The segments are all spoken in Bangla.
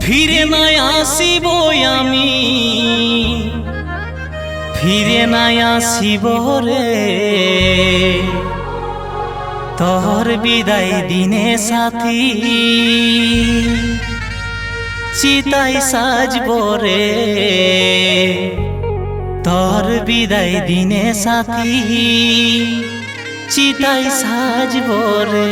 ফিরে নাই আসিব আমি, ফিরে নাই আসিব রে, তোর বিদায় দিনে সাথী চিতাই সাজব রে, তোর বিদায় দিনে সাথী চিতাই সাজব রে।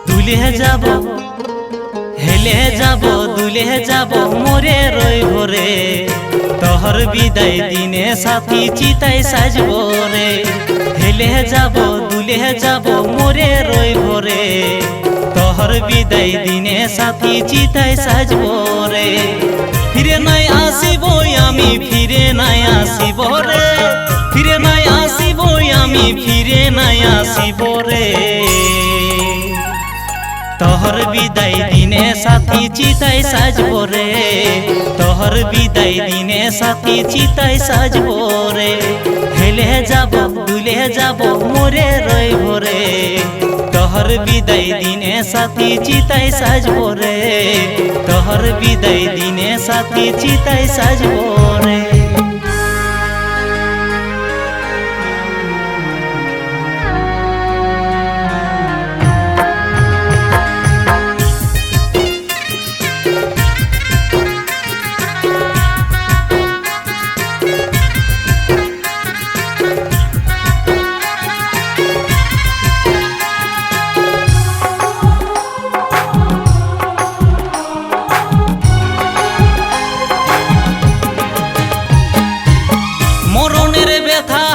দুলে যাব হেলে যাব দুলে যাব মোরে রইব রে, তোর বিদায় দিনে সাথী চিতাই সাজব রে। হেলে যাব দুলে যাব মোরে রইব রে, তোর বিদায় দিনে সাথী চিতাই সাজব রে। ফিরে নাই আসিব আমি, ফিরে নাই আসিব রে, ফিরে নাই আসিব আমি, ফিরে নাই আসিব রে, তোর বিদায় দিনে সাথী চিতাই সাজব রে, তোর বিদায় দিনে সাথী চিতাই সাজব রে। হেলে যাব দুলে যাব মোরে রইব রে, তোর বিদায় দিনে সাথী চিতাই সাজব রে, তোর বিদায় দিনে সাথী চিতাই সাজব রে।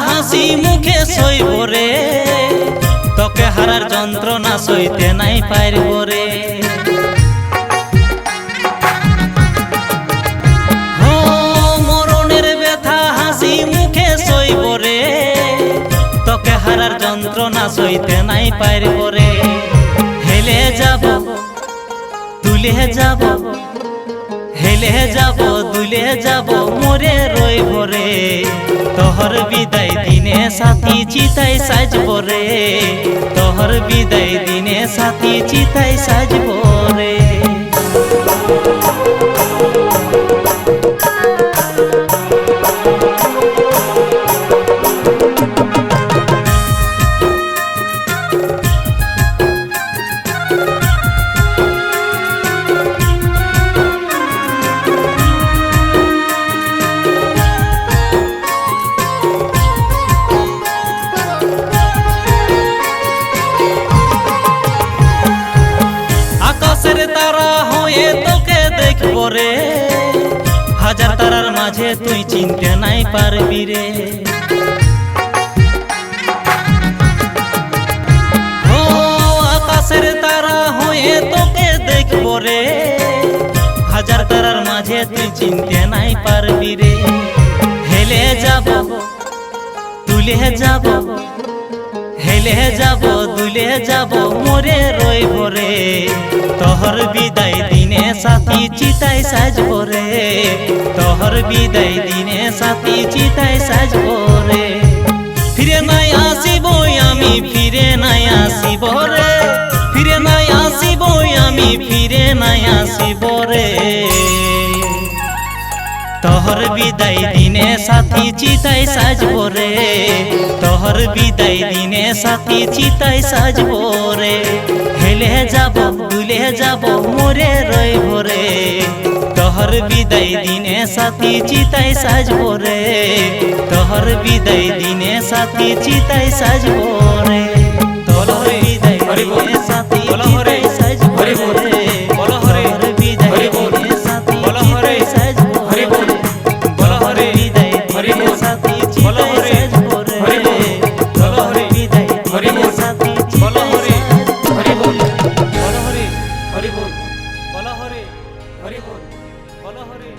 হাসি মুখে সইব রে, তোকে হারার যন্ত্রণা সইতে নাই পারব রে। মরণের ব্যথা হাসি মুখে সইব রে, তোকে হারার যন্ত্রণা সইতে নাই পারব রে। হেলে যাব দুলে যাব হেলে যাব দুলে যাব মোরে রইব রে, তোর বিদায় দিনে সাথী চিতাই সাজব রে, তোর বিদায় দিনে সাথী চিতাই সাজব রে। তারা হয়ে তোকে দেখব রে, হাজার তারার মাঝে তুই চিনতে নাই পারবি রে। ও আকাশের তারা হয়ে তোকে দেখব রে, হাজার তারার মাঝে তুই চিনতে নাই পারবি রে। হেলে যাব দুলে যাব হেলে যাব দুলে যাব মোরে রইব রে, তোর বিদায় দিনে সাথী চিতাই সাজব রে, তোর বিদায় দিনে সাথী চিতাই সাজব রে। ফিরে নাই আসিব আমি, ফিরে নাই আসিব রে, ফিরে নাই আসিব আমি, ফিরে নাই আসিব রে, তোর বিদায় দিনে সাথী চিতাই সাজব রে, তোর বিদায় দিনে সাথী চিতাই সাজব রে। হেলে যাব দুলে যাব মোরে রইব রে, তোর বিদায় দিনে সাথী চিতাই সাজব রে, তোর বিদায় দিনে সাথী চিতাই সাজব রে, তোর বিদায় দিনে সাথী চিতাই সাজব রে, তোর বিদায় দিনে সাথী চিতাই সাজব রে, তোর বিদায় দিনে সাথী চিতাই সাজব রে, তোর বিদায় দিনে সাথী বল বল হরে হরি বল বল হরে